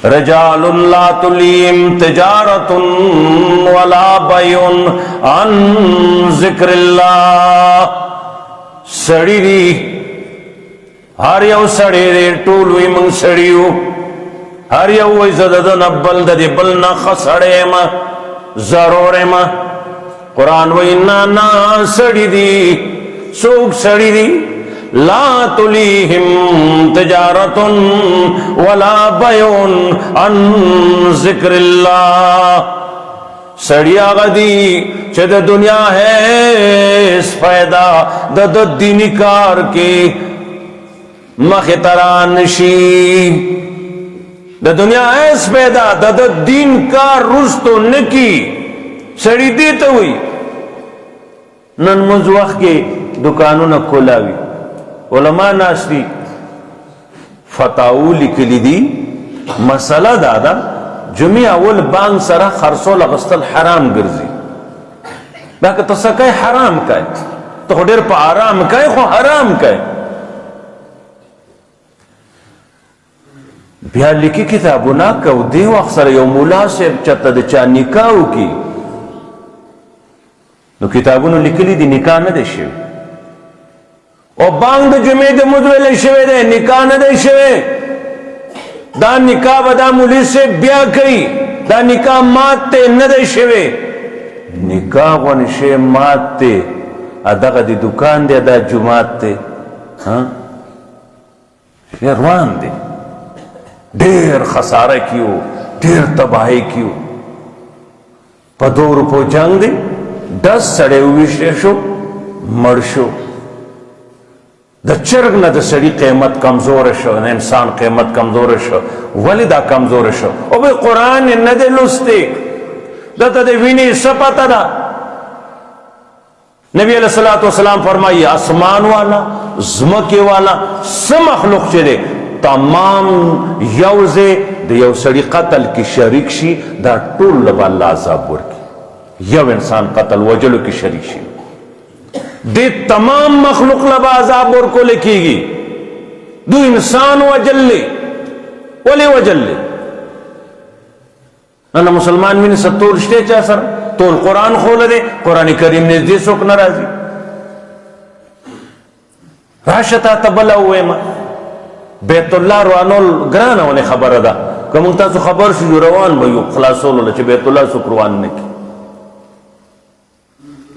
رجال لا تلیم تجارت ولا بیع عن ذکر اللہ. سڑی دی ہر یو سڑی دی ٹولوی من سڑیو ہر یو وی زددن بل دی بلنا خسڑے ما ضرورے ما. قرآن وی نانا سڑی دی سوک سڑی دی لا تلیہم تجارت ولا بیع عن ذکر اللہ. سڑی آگا دی چہ دا دنیا ہے اس فائدہ دا دینی کار کی مخترانشی. دا دنیا ہے اس فائدہ دا دین کار رستو نکی سڑی دیتا ہوئی. نن منز وقت کے دکانوں نہ کھولاوی علماء ناستی فتاو لکلی دی مسئلہ دادا جمعی اول بانگ سرا خرسول اغسطل حرام گرزی. باکہ تسکای حرام کای تو خودیر پا حرام کای خو حرام کای. بیا لکی کتابونا کو دیو اکثر یو مولا سے چتا دا چا نکاو کی نو کتابونو لکلی دی نکاح نہ دے شوی او بانگ دا جمعی دا مدویلے شوی دے نکاح نہ دے شوی. دا نکاح بدا مولی سے بیا کئی دا نکاح مات تے نہ دے شوی. نکاح ونشے مات تے ادھا دی دکان دے دا جماعت تے یہ روان دے دیر خسارہ کیو دیر تباہی کیو. پا 2 روپو جنگ دے 10 سڑے ہوئی شو مر شو. دا چرگ نا دا سڑی قیمت کمزور شو انسان قیمت کمزور شو. ولی دا کمزور شو او بے قرآن نا دے لستے دا تا دے وینی سپتا دا. نبی علیہ السلام فرمائی آسمان والا زمکی والا سمخلوق چے دے تمام یوزے دا یو سڑی قتل کی شریک شی دا طول لبا اللہ عذاب ورکی. یو انسان قتل وجلو کی شریک شی دے تمام مخلوق لبا عذاب ورکو لکی گی. دو انسان وجل لے ولی وجل لے. انا مسلمان میں نے سب طول شتے چاہ سر طول قرآن خول دے قرآن کریم نے دے سوک نرازی راشتا تبلا ہوئے ما بیت اللہ روانول گرانا انہیں خبر دا کہ منتا سو خبر شو جو روان بھئیو خلاصولو لچے بیت اللہ سوک روان نکی.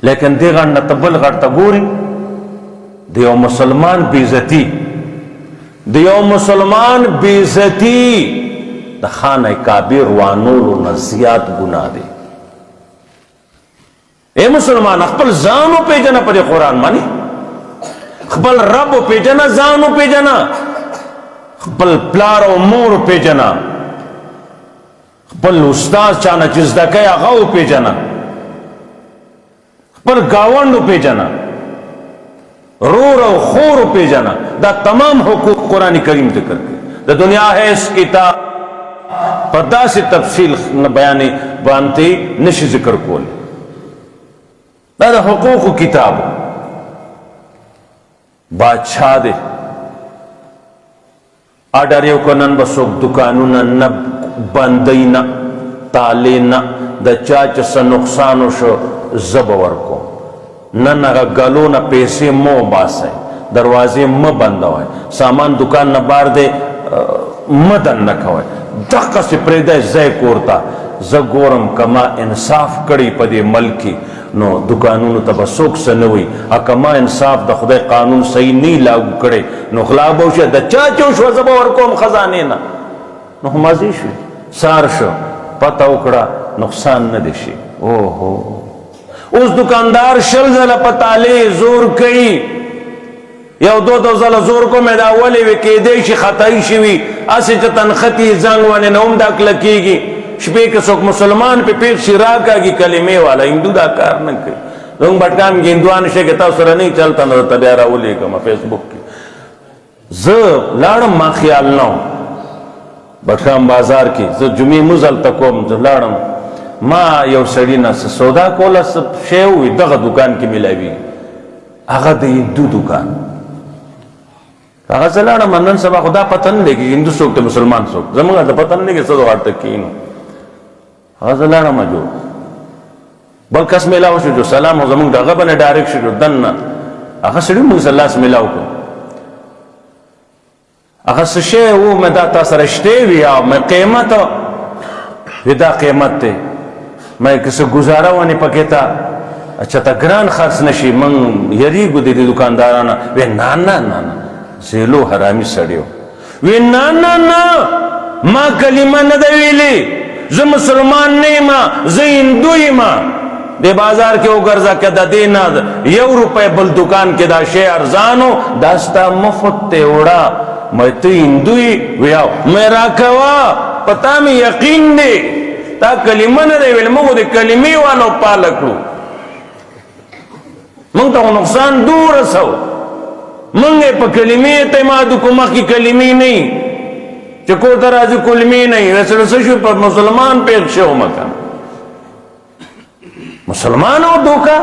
لیکن دیگان نتبل غرطا گوری دیو مسلمان بیزتی دیو مسلمان بیزتی دا خانہ کعبی روانولو نزیاد گناہ دے. اے مسلمان اخبر زانو پہ جنا پر قرآن مانی اخبر رب پہ جنا زانو پہ جنا اخبر پلارو مور پہ جنا اخبر استاذ چانا چیزدہ کیا غو پہ جنا پر گاونڈو پہ جنا رور و خور پہ جنا. دا تمام حقوق قرآن کریم ذکر کے دا دنیا ہے اس کتاب پر دا سے تفصیل بیانے بانتے نش ذکر کول. دا حقوق کتاب بادشاہ دے آڈاریو کنن بسوک دکانونا نب بندینا تالینا دا چاچ سا نقصانو شو زبور کو نن اگا گلو نا پیسے مو باسے دروازے م بند ہوئے سامان دکان نہ بار دے مدن نہ کھوئے دقا سے پریدہ زی کورتا زگورم کما انصاف کڑی پدے ملکی نو دکانونو تبا سوک سنوی اکما انصاف دا خدای قانون صحیح نہیں لاغو کڑے نو خلابو شو دا چاچو شو زبور کوم خزانے نا نو مازی شو سار شو پتا اکڑا نقصان نہ دیشی. اوہو اس دکاندار شل زل پتالے زور کئی یو دو زل زور کو میں دا ولی وی که دیشی خطائی شوی اسی چا تنخطی زنگوانے نوم دا کلکی گی شپے کے سوک مسلمان پہ پیٹ شراکا گی کلمے والا ہندو دا کار نہ کئی لوگ بٹکام کی ہندوان شکتا سر نہیں چلتا نو تبیارا ولی کما فیس بک کی لارم ما خیال نو بٹکام بازار کی جمعی مزل تکوم لارم ما یو سڑینا سودا کولا سب شیوی دغا دکان کی ملاوی آغا دا ہندو دکان هغه زلاړه منن سبا خدا پتن لګي هندو څوک ته مسلمان څوک زمونږ د پتن لګي څه ورته کینو هغه زلاړه مجو بل کس ملاو شو جو سلام زمونږ دغه باندې ډایرکټ شو دنه هغه سړي موږ الله سره ملاو کو هغه څه شی وو مې دا تاسو رښتې وی او مې قیمت ودا قیمت ته مې کیسه گزاره ونی پکې تا اچھا تا ګران خرڅ نشي من یریګو دي دکاندارانه و نه نه نه زیلو حرامي سړیو و نه نه نه ما کلمه نه دی ویلي زه مسلمان نه ما زه هندو ما د بازار کې وګرځا کې د دینه 1 روپے بل دکان کې دا شی ارزانو داستا مفت ته وړا مې ته هندوی ویاو مې راکوا پتا مې یقین دی تا کلمه نه دی ویل موږ د کلمې وانه پالکړو موږ ته نقصان دور سو موږ په کلمې اعتماد کوم کی کلمې نه چې کو درازي کلمې نه رسول شو په مسلمان پېښ شو مکه مسلمان او دوکا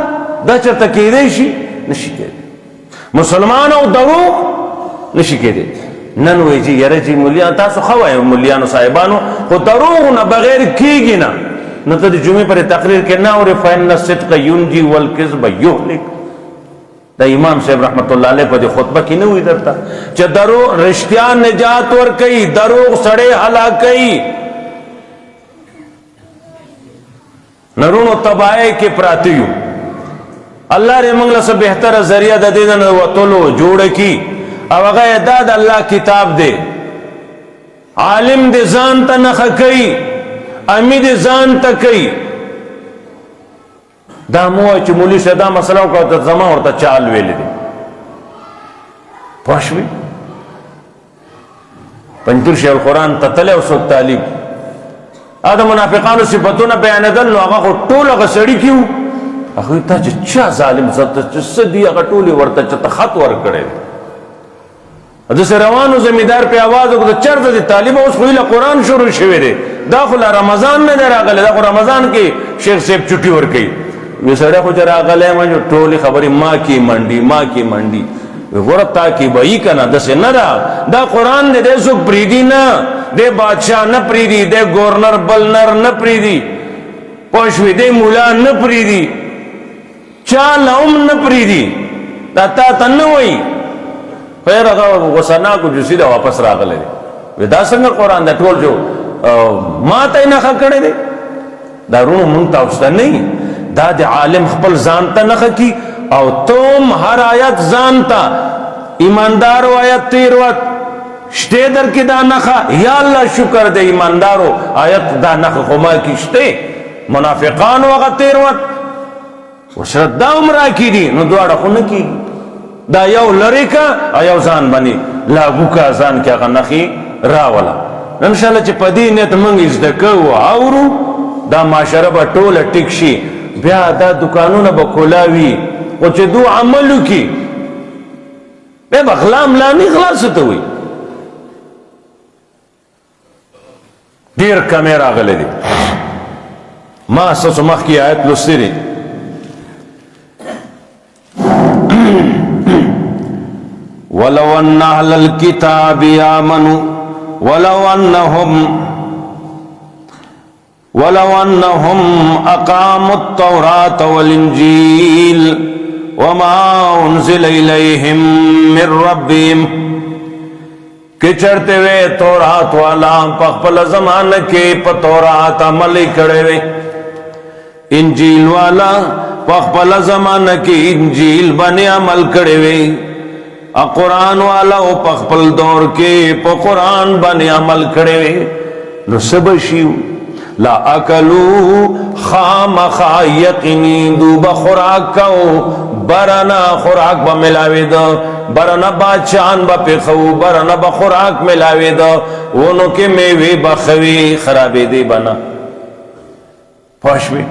دا چرته کېدې شي نشي کېدې مسلمان او دروغ نشي کېدې نن وی چې یاره چې مليان تاسو خوای مليانو صاحبانو خو دروغ نه بغیر کېږي نه نو ته د جمعې پر تقریر کې نه اورې فإن الصدق ينجي والكذب يهلك دا امام صاحب رحمت الله علیه په خطبه کې نه وی درته چې دروغ رښتیا نجات ور کوي دروغ سړی هلاک کوي نرونو تباہی کې پراتیو الله دې موږ له بهتره ذریعہ د دې نه وتلو جوړ کی او هغه د الله کتاب دی عالم دې ځان ته نه کوي امید ځان ته کوي دا مو چې مولوی صدا مسله کو ته زما ورته چال ویل دي پښوی پنځور شیخ القرآن تتل او سو تعلیم دا منافقانو صفاتونه بیانېدل نو هغه ټول هغه سړی کیو هغه ته چې چا ظالم زته چې سدي هغه ټول ورته چې خط ور کړي د روانو زمیدار په आवाज وکړه چرته د طالب اوس خو له قرآن شروع شوی دی دا خو رمضان نه راغلی دا خو رمضان کې شیخ صاحب چټي ور کوي وی سره خو راغلی ما جو ټولې خبرې ما کی منډي ورتا کی بای کنه د سنرا دا قرآن دې سو پریدي نه دې بادشاہ نه پریدي دې گورنر بلنر نه پریدي پښوی دې مولا نه پریدي چا لوم نه پریدي دا تا تنوي خیر هغه وسنا کو جو سیده واپس راغلی وی دا څنګه قرآن دا ټول جو ما ته نه کړی دی دا رونو مونږ تاسو ته نه دا د عالم خپل ځان ته نه کی او تم هر آیت ځان ته ایماندارو آیت تیروت شته در کې دا نه یا الله شکر دې ایماندارو آیت دا نه خو ما کې شته منافقان وغه تیروت وشرت دا عمره کې دي نو دواړه خو نه کی دا یو لری کا یو ځان باندې لاګو کا ځان کې هغه نخي راولا ان شاء الله چې پدې نیت مونږ زده کوو اورو دا معاشره به ټوله ټیک شي بیا دا دکانونه به کولاوي او چې دو عملو کې به بغلام لا نه خلاص ته وي ډیر کیمرا غلې دي ما اساس مخ کې آیت لوستري ولو ان اهل الكتاب امنوا ولو انهم اقاموا التوراة والانجيل وما انزل اليهم من ربهم کہ چرتے وے تورات والا پخپل زمانہ کے پا تورات عمل کڑے وے انجیل والا پخپل زمانہ کی انجیل بنے عمل کڑے وے قرآن والا او پخپل دور کے پا قرآن بنے عمل کڑے وے نو سبشیو لا اکلو خام یقینی دو بخوراک کاؤ برنا خوراک با ملاوی دا برنا باچان با پیخو برنا بخوراک ملاوی دا اونو کے میوی بخوی خرابی دی بنا پوشوی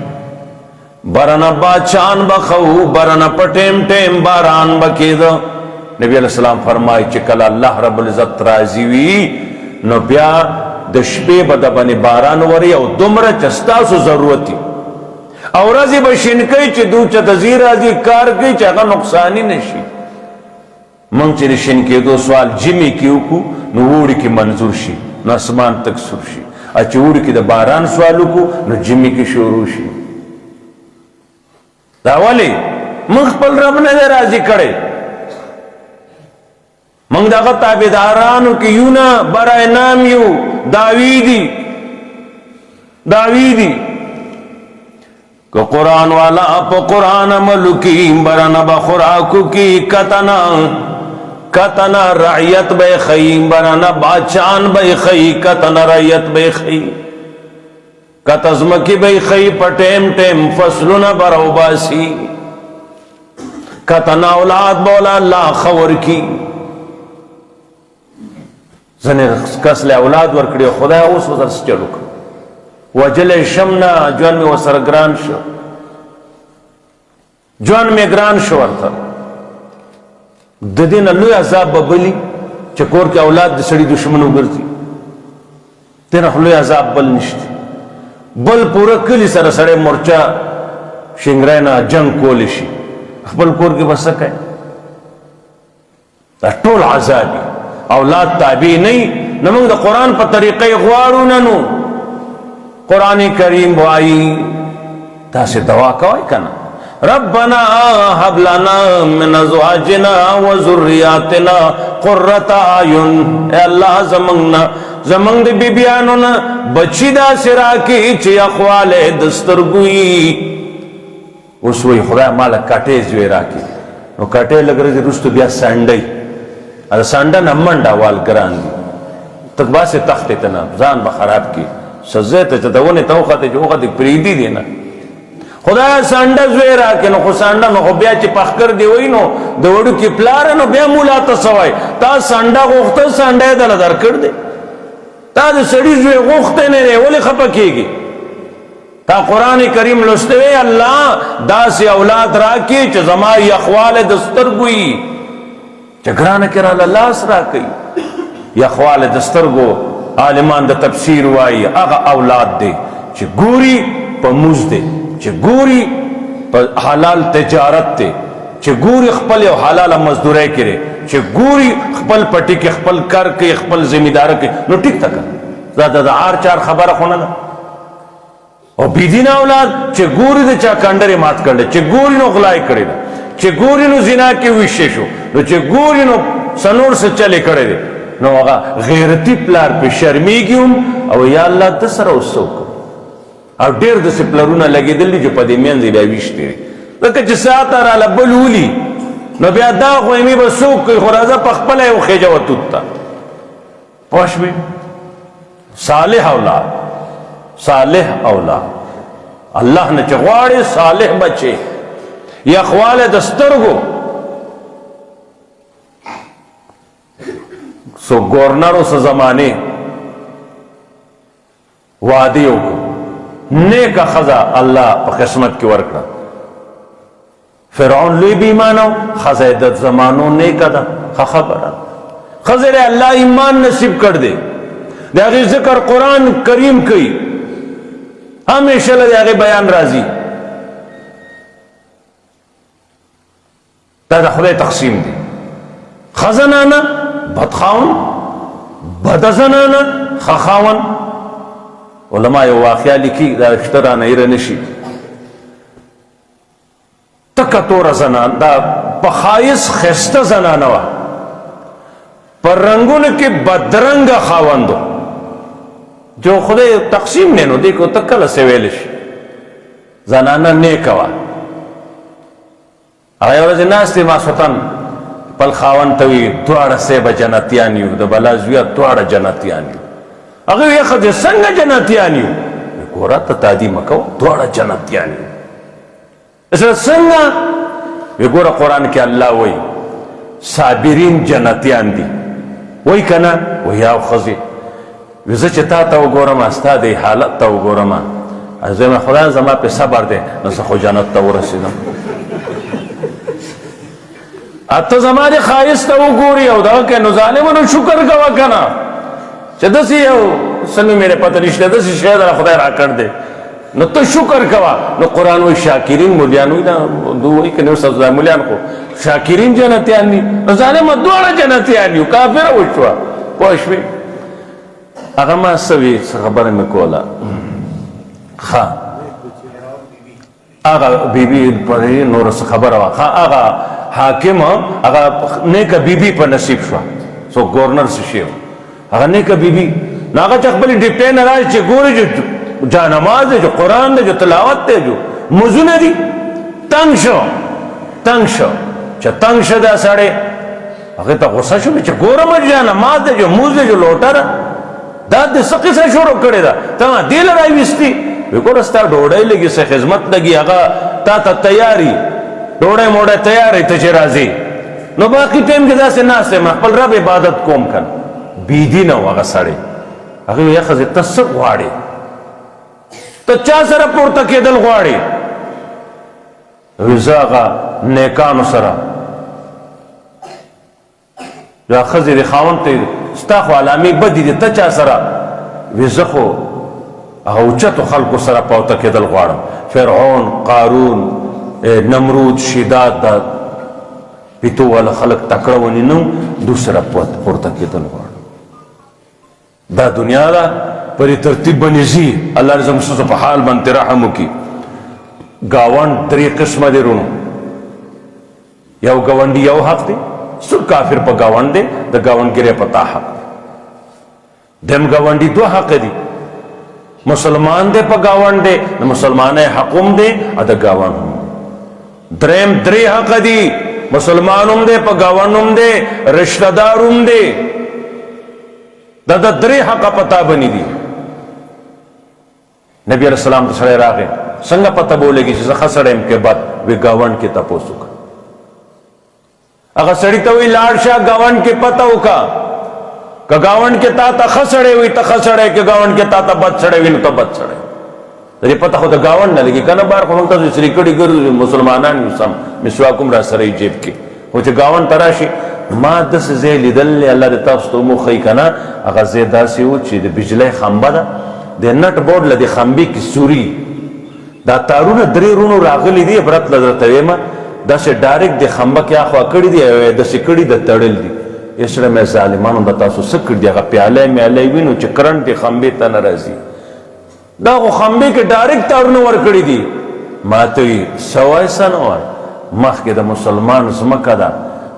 برنا باچان بخو برنا پٹیم ٹیم باران بکی دا نبی علیہ السلام فرمائی چکل اللہ رب العزت راضی وی نو بیا د شپې به د باندې باران وري او دومره چې ستاسو ضرورت وي او ورځې به شین کوي چې دوی چې د زی راځي کار کوي چې هغه نقصاني نشي منگ چی شن کے دو سوال جمی کیو کو نو اوڑی کی منظور شی نو اسمان تک سر شی اچھا اوڑی کی دا باران سوالو کو نو جمی کی شروع شی دا ولی منگ پل رب نے دے راضی کرے منگ دا تابدارانو کی یونا برای نام یو داویدی کہ قرآن والا پا قرآن عملو کی برنا بخوراکو کی کتنا رعیت بے خیم برنا باچان بے خی کتنا رعیت بے خی کتزمکی بے خی پا ٹیم ٹیم فصلنا برو باسی کتنا اولاد بولا اللہ خور کی زنی کس لے اولاد ورکڑی خدا اوس وزر سچلو کر وجل شمنا جوان میں وسر گران شو جوان میں گران شو ورطا ددین اللوی عذاب ببلی چکور کے اولاد سڑی دشمنو گرزی تین خلوی عذاب بل نشتی بل پورا کلی سر سڑے مرچا شنگرائنا جنگ کولیشی بل کور کے بسکے ٹول عذابی اولاد تابعی نہیں نمانگ دا قرآن پا طریقے غوارو ننو قرآن کریم بوائی تا سے دعا کوئی کنا ربنا حب لنا من ازواجنا و ذریاتنا قررت آیون اے اللہ زمانگ دی بی بیانونا بچی دا سراکی چی اخوال دسترگوئی اس وی خدا مالا کٹے زوی راکی نو کٹے لگ رہی رستو بیا سانڈی ار سانڈا نمانڈا وال گران دی تقبا سے تختی تنا زان بخراب کی سزیتا چتا ونی توخاتی جو اوخاتی پریدی دینا خدا سانڈا زوی راکی نو خو سانڈا نو خو بیا چی پخ کر دی وی نو دوڑو کی پلارا نو بیا مولا تسوائی تا سانڈا غوختا سانڈا دل در کر دے تا دا سڑی زوی غوختے نے ولی خپا کی گی تا قرآن کریم لستوے اللہ دا سی اولاد راکی چا زمائی اخوال دستر گوئی چا گران کرا لاس راکی یا اخوال دستر گو عالمان دا تفسیر وائی اغا اولاد دے چا گوری پا موز دے چا گوری پا حلال تجارت دے چا گوری خپل و حلال مزدورے کرے چا گوری خپل پٹی کے خپل کر کے خپل زمیدار کے نو ٹک تکا زیادہ دا آر چار خبر خونا دا اور بیدین اولاد چه گوری دا چا کندری مات کرده چه گوری نو غلائی کرده چه گوری نو زنا کی ویشه شو نو چه گوری نو سنور سے چلے کرده نو آقا غیرتی پلار پی شرمیگیم او یا اللہ دسر او سوکو او دیر دسی پلارونا لگی دلی جو پا دی مینزی بیا ویشتی ری لکه چه ساعتا را لبلولی نو بیا دا خویمی با سوک کئی خورازا پخپل ہے او خیجا و توتا پوش بی صالح اولاد صالح اولاد اللہ نے چغواڑے صالح بچے یا اخوال دسترگو سو گورنروں سے زمانے وعدیوں کو نیک خزا اللہ پا قسمت کی ورکڑا فرعون لوی بھی ایمانو خزا عدد زمانوں نیکا دا خبرا خزر اللہ ایمان نصیب کر دے دیگه ذکر قرآن کریم کی ہمیشہ لدے آگے بیان رازی تا دا خدای تقسیم دی خزنانا بدخاون بدزنانا خخاون علماء واقعہ لکی دا اشترانا ایرنشی تکتور زنان دا بخائص خست زنانوا پر رنگون کے بدرنگ خاوندو جو خدای تقسیم نینو دیکھو تکل سویلش زنانا نیکوا اگر ورز ناستی ما سوطن پل خاون توی دوار سیب جنتیانیو دا بلازویا دوار جنتیانیو اگر یہ خد سنگ جنتیانیو گورا تا تادی مکو دوار جنتیانیو اس لئے سنگا یہ گورا قرآن کے اللہ وی صابرین جنتیان دی وی کنا وی آو خزی ویزا چتا تا و گورم استا دی حالت تا و گورم از من خدا زمان پی صبر دی نسا خو جنت تا و رسیدم اتا زمان دی خواهیست تا و گوری او دا که نظالمانو شکر گوا کنا چه دسی او سنو میرے پتہ نشتے دسی شاید را خدا را کر دے نو ته شکر کوا. نو قرآن وی شاکرین مولیان وی دا دو وی کنی استاذ مولیان خو شاکرین جنتیان دی ظالم دوڑا جنتیان دیو کافر وشوا پوشوی اگا ما سوی خبر میں کولا خواہ آغا بی بی پر نور خبر ہوا خواہ آغا حاکم آغا نیکا بی بی پر نصیب شوا سو گورنر سے شیو آغا نیکا بی بی ناغا چقبلی ڈپٹے نراج چے گوری جو جا نماز دے جو قرآن دے جو تلاوت دے جو مزون دی تنگ شو چا تنگ شو دا ساڑے اگر تا غصہ شو چا گورا مجھ جا نماز دے جو موز دے جو لوٹا را دا دے سقی سے شروع کرے دا تا دیل رائی وستی ویکو رستا ڈوڑائی لگی سے خدمت لگی اگا تا تیاری ڈوڑائی موڑائی تیاری تچے رازی نو باقی ٹیم کے دا سے ناسے محفل رب عبادت کوم کن بیدی نو اگا ساڑے اگر یا خزی تسق وارے تو چا سرا پورتا کے دل غواڑی ویزاغا نیکانو سرا جو خزی دی خاون تی ستاخو علامی بدی دی تا چا سرا ویزخو اوچتو خلقو سرا پورتا کے دل غواڑم فرعون قارون نمرود شداد دا پیتو والا خلق تکڑونی نو دوسرا پورتا کے دل غواڑم دا دنیا دا پری ترتیب بنیزی اللہ رضا مستوزا پا حال بنتی رحمو کی گاوان دری قسم دے رونو یو گاوان دی یو حق دے سر کافر پا گاوان دے دا گاوان گرے پتا حق دیم گاوان دی دو حق دی مسلمان دے پا گاوان دے مسلمان حقوم دے ادا گاوان ہم درم دری حق دی مسلمانم دے پا گاوانم دے رشتہ دارم دے دا دری حق پتا بنی دی نبی علیہ السلام تو سڑے راگے سنگا پتہ بولے گی چیزا خسڑیم کے بعد وی گاون کے تپوسو کا اگر سڑی تو وی لارشا گاون کے پتہ ہوکا کہ گاون کے تا خسڑے ہوئی تا خسڑے کہ گاون کے تا بد سڑے ہوئی تا بد سڑے تری پتہ خود گاون نہ لگی کنا بار خونتا سے سری کڑی گر مسلمانان یوسم مسواکم را سرائی جیب کے ہوچے گاون تراشی ما دس زیلی دل اللہ دے تاستو مو خی کنا اگر زیدہ سی ہو چی دے بجلے خمبا دا دے نٹ بورڈ لدے خمبی کی سوری دا تارون دری رونو راغلی دی برات لدر تویما دا سے ڈائریکٹ دے خمبا کیا خواہ کڑی دی دا سے کڑی دا تڑل دی اس رہے میں ظالمانو دا تاسو سکر دی اگر پیالے میں علی وینو چی کرنٹ دی خمبی تا نرازی دا خو خمبی کے ڈائریکٹ تارون ور کڑی دی ما توی سوائی سنوار مخ کے دا مسلمان زمکا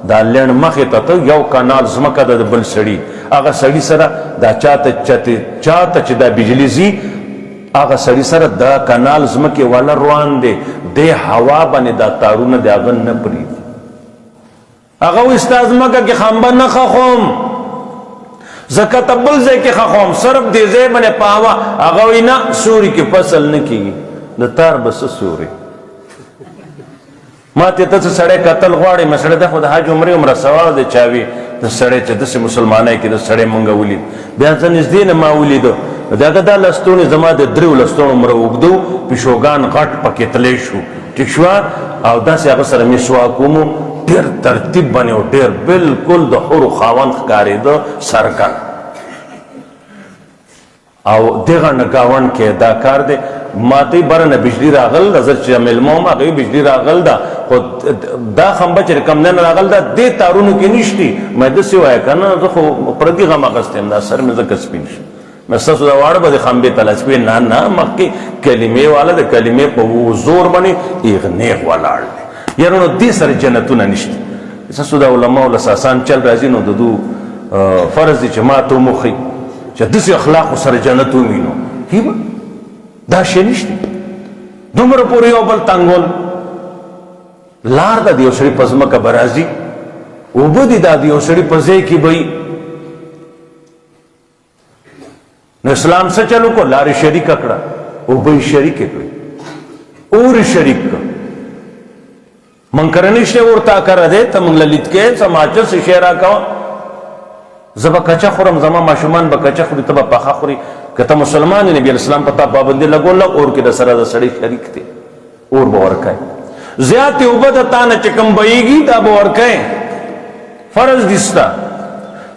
دا لین مخی تا تو یو کانال زمکا دا بل سڑی آگا سڑی سرا دا چاہتا چی دا بجلی زی آگا سڑی سرا دا کانال زمکی والا روان دے دے ہوا بانی دا تارون دے آگا نپری دی آگا وہ استاز مکا کی خامبا نخا خوم زکاة بل زی کی خواهم صرف دی زی بنے پاوا آگا وی نا سوری کی فصل نکی گی دا تار بس سوری ما تیتا سے سڑے قتل غواڑی میں سڑے دا خود حاج عمری عمرہ سوال دے چاوی دا سڑے چا دس مسلمانائی کی دا سڑے منگا ولید بیانسا نزدین ما ولیدو دا اگا دا لستونی زما دے دریو لستون عمرہ اگدو پیشوگان غٹ پا کتلیشو ٹکشوا او دا سی اگا سر مسواکومو دیر ترتیب بنے ہو دیر بالکل دا حور خاون خکاری دا سرکن او دیگا نگاون کے دا کار دے ماتی برن بجلی راغل دا زر چیزا ملموم آگئی بجلی راغل دا دا خمبا چی رکم نین راغل دا دے تارونو کی نشتی میں دسی وائی کنا دخو پردی غم آگستیم دا سر میں زکس پینش میں سسو دا وارد با دی خمبی تلاسپی نا مکی کلمے والا دا کلمے پا وہ زور بنی ایغنیغ والا آرلے یارونو دی سر جنتو نا نشتی سسو دا علماء و لساسان چل رازی نو دو فرض دی چی ماتو مخی چی دسی اخلاق سر جنتو مینو ہی با دا شنشتی دمر پوری او بل تنگول لار دا دیو سڑی پزمکا برازی او بدی دا دیو سڑی پزے کی بئی نو اسلام سے چلو کو لار شریک اکڑا او بئی شریک اکڑی اور شریک کا من کرنشتے ورطا کر دے تا من للیت کے سماچر سے شیرہ کوا زبا کچا خورم زمان ماشومان با کچا خوری تبا پاخا خوری کتا مسلمان نبی علیہ السلام پتا پابندی لگو اللہ اور کی دا سرہ دا سڑی شریک تے اور باورکائے زیادتی عبادتانا چکم بئیگی دا باورکائے فرض دیستا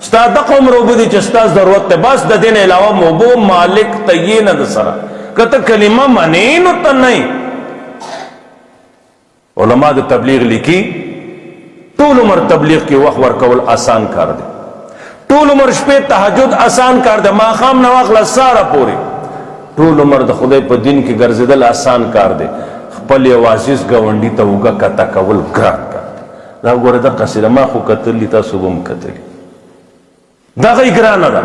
ستا دا قوم رو بدی چستا ضرورت تے بس دا دین علاوہ موبو مالک تیین دا سرہ کته کلمه منی نو ته نه. علما د تبلیغ لیکي ټول عمر تبلیغ کې وخت ورکول آسان کار دی، ټول عمر شپې تهجد آسان کار دی، ماښام نه واخله ساره پورې ټول عمر د خدای په دین کې ګرځېدل آسان کار دی، خپل یو عزیز ګاونډي ته اوږه کته کول ګران کار دی. دا ګوره دا قصیده ما خو کتلي، تاسو به هم کتلي، دغه یې ګرانه ده.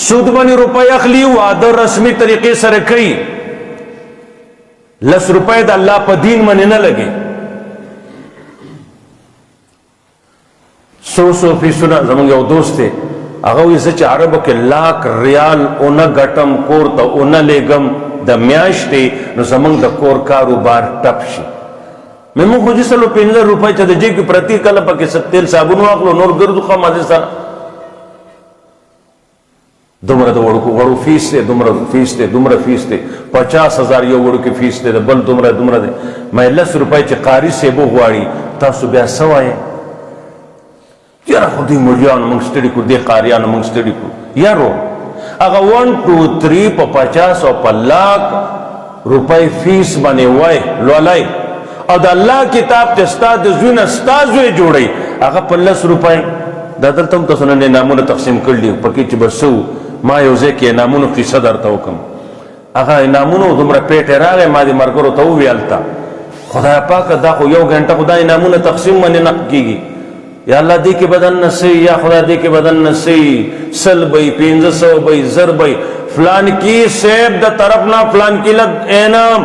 سود باندې روپۍ اخلي، واده رسمي طریقې سره کوي، 10 روپۍ د الله په دین باندې نه لګي. 100 فیصده زمونږ یو دوست دی، هغه وایي زه چې عربو کې لاک ریال اونه ګټم کور ته اونه لیږم د میاشتې، نو زمونږ د کور کاروبار ټپ شي. مې خو چې 115 روپۍ چې د جیب کې پرتی کله پکې تیل صابون واخلو نور ګرځو ښه مزې سره. دومره د وړو فیس دی، دومره فیس دی، دومره فیس دی، 50,000 یو وړو کې فیس دی، د بل دومره دی. مې 10 روپۍ چې قاري صاحب غواړي تاسو بیا څه وایې؟ یاره خو دوی ملیان موږ ستړي کړو، دې قاریانو موږ ستړي کړو. یارو هغه 1 2 3 په 50 او په لاک روپۍ فیس باندې وای لولای، او د الله کتاب چې ستا د زوی نه ستا زوی جوړوي هغه په 10 روپۍ. دا دلته هم تاسو نن انعامونه تقسیم کړي پکې چې بس ما یو ځای کې انعامونو قصه درته وکړم. هغه انعامونو دومره پیټې راغی، ما دې ملګرو ته وویل ته خدای پاکه دا خو 1 غنټه خو دا انعامونه تقسیم باندې نه کېږي، یا الله دې کې بدن نسی، یا خدای دې کې بدن نسی، 100 بی 500 بی 1000 بی فلان کی سیب د طرف نه فلان کی لد انعام.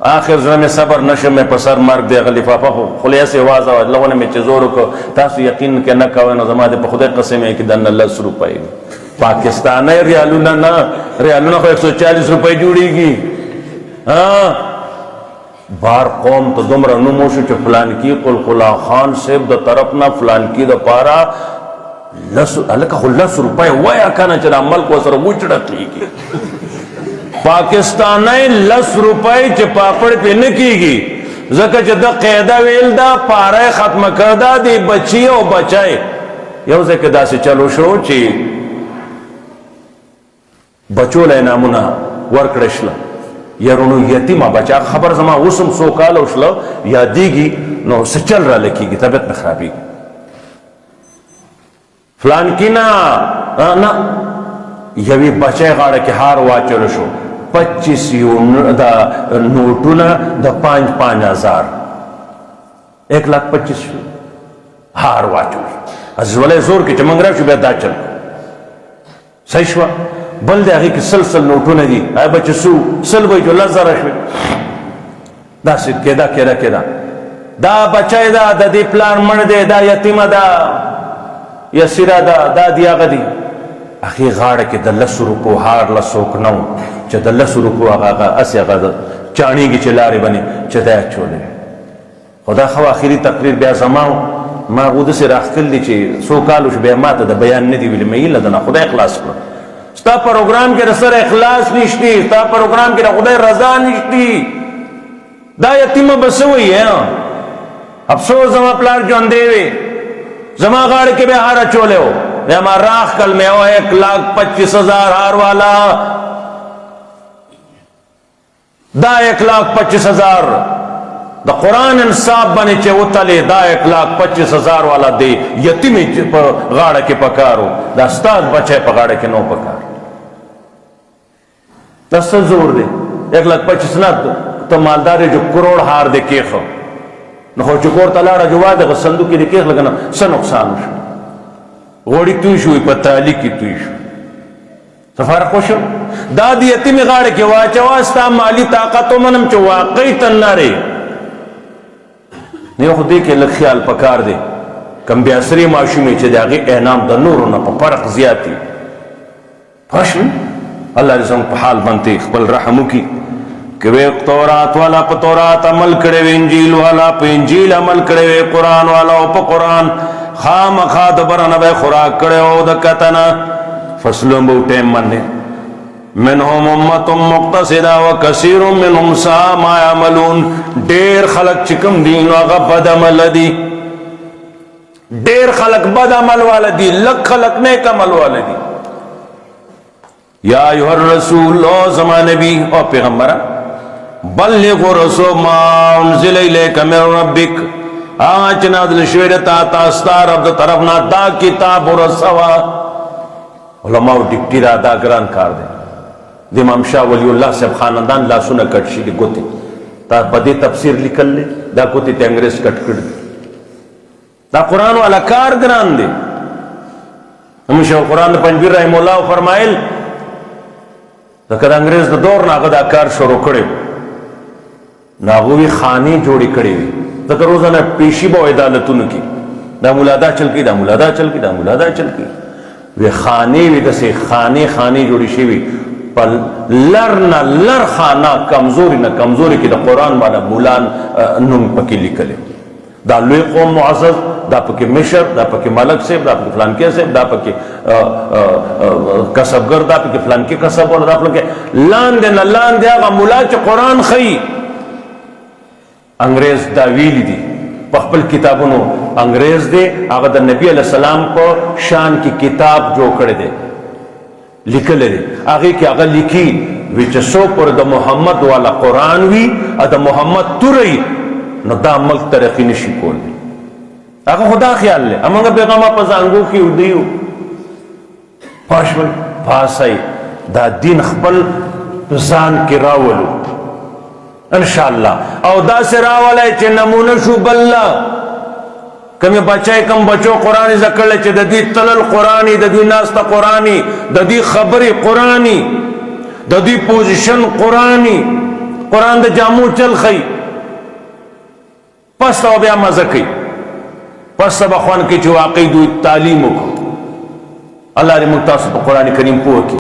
آخر زړه مې صبر نشه، مې په سر مرګ دی. هغه لفافه خو خولیا سې واز او لغونه مې چې زور وکړو، تاسو یقین کې نه کوئ نو زما دې په خدای قسم یې کې دنه 10 روپۍ پاکستانی ریالونه نه، ریالونه خو 140 روپۍ جوړیږي. بار قوم ته دومره نوم وشو چې فلان کی قلقلا خان صاحب د طرف نه فلان کی د پاره هلکه خو 10 روپۍ وایه کنه چې د ملک ورسره وچړه کېږي. پاکستانی 10 روپۍ چې پاپړ پې نه کېږي، ځکه چې د قاعده ویل دا پاره ختمه کړه دی بچی او بچای. یو ځای کې داسې چلو شو چې بچو له انعامونه ورکړه شله، یارونو یتیمه بچا خبر زما اوسم 100 کاله وشله یادېږي، نو څه چل را لکېږي، طبیعت مې خرابېږي. فلان کی نه یوې بچی غاړه کې هار واچلو شو، 25 دا نوټونه د 5,000 1,25,000 هار واچلو شو. ازولې زور کې چې موږ راشو بیا دا چل صحیح شوه. بل د هغې کې 100 نوټونه دي، ای بچه سو 100 به 10,000 شوې. داسې کېده دا بچی ده، د دې پلار مړ دی، دا یتیمه ده، یسیره ده، دا دی هغه دی. هغې غاړه کې د 10 روپو هار له څوک نه و چې د 10 روپو هغه هسې هغه چاڼېږي چې لارې باندې چې دا یې اچولی. خو دا خو آخري تقریر بیا زما و، ما هغو داسې راښکل دي چې 100 کالو شو بیا ما ته د بیان نه دي ویلي. مې هیله ده نه خدای خلاص کړه. ستا پروګرام کې د سره اخلاص نشتی، ستا پروګرام کې د خدای رضا نشتی. دا یتیمه به څه وایي؟ افسوس زما پلار ژوندی وی، زما غاړه کې به هار اچولی و، بیا ما راخ کل مې و 1,25,000 هار والا. دا 1,25,000 د قرآن انصاف باندې چې وتلی، دا 1,25,000 والا دی یتیمې په غاړه کې پکارو، دا استاد بچی په غاړه کې نو پکار. دا څه زور دی؟ 1,25,000 نه ته مالدار یې جو کروڑ هار دی کېښه، نو خو چې کور ته لاړه جو واده صندوق کې دې کېښله که نه څه نقصان وشو؟ غوړي توی شوې په تالي کې توی شو، څه فرق وشو؟ دا د یتیمې غاړه کې واچوه، ستا مالي طاقت ومنم چې واقعي ته نرې. نه خو دې کې لږ خیال پکار دی. کم بیاسرې ماشومې چې د هغې انعام د نورو نه په فرق زیات دي. پوه شوې؟ الله دې زموږ په حال باندې خپل رحم وکړي. کہ وے تورات والا پا تورات عمل کرے وے، انجیل والا پا انجیل عمل کرے وے، قرآن والا پا قرآن خام خاد برن بے خوراک کرے ہو دکتنا. فصلوں بو ٹیم مننے منہم امت مقتصدہ و کثیر منہم ساء ما یعملون. دیر خلق چکم دین و بد عمل دی، دیر خلق بد عمل والا دی، لک خلق نیک عمل والا دی. یا ایها الرسول او زمان نبی او پیغمبر بلغ رسول ما انزل الیک من ربک آج نازل شوی تا تاستا رب طرف نا دا کتاب ورسوا علماء ډیپټی را دا ګران کار دی د امام شاه ولی الله صاحب خاندان لاسونه کټ شي د ګوتې تا بده تفسیر لیکل دا ګوتې ته انګريز کټ کړ دا قران والا کار ګران دی همیشه قران پنځیر رحم الله فرمایل دا کله انګريز د دور نه دا کار شروع کړي ناغوی خانه جوړی کړي وي دا روزانه پیشي به عدالتونو کې دا مولادا چل کی دا مولادا چل کی دا مولادا چل کی وی خانه وی دسه خانه جوړی شي وي پر لرنا لر خانه کمزوري نه کمزوري کې د قران باندې مولان نوم پکې لیکل دا لوی قوم معزز دا پکې مشر دا پکې ملک صاحب دا پکې فلان کې صاحب دا پکې کسبګر دا پکې فلان کې کسب ولا دا پکې لاندې نه لاندې هغه مولا چې قران خي انګريز دا ویل دي په خپل کتابونو انګريز دي هغه د نبی علی السلام په شان کې کتاب جوړ کړی دی لیکل دي هغه کې هغه لیکي وی چې سو پر د محمد والا قران وی ا د محمد توري نو دا ملک ترقی نشي کولی هغه خدا خیال له امغه پیغمبر په زنګو کې ودیو پاشول پاسای دا دین خپل ځان کې راولو ان شاء الله او دا سراولای چې نمونه شو بللا کمه بچای کم بچو قران ذکر چې د دې تلل قرآنی د دې ناس ته قرآنی د دې خبرې قرآنی د دې پوزیشن قرآنی قران د جامو چل خي پس تو بیا مزه کوي پس سبا خوان کې چې واقعي دوی تعلیم وکړو الله دې موږ تاسو په قران کریم پوه کړي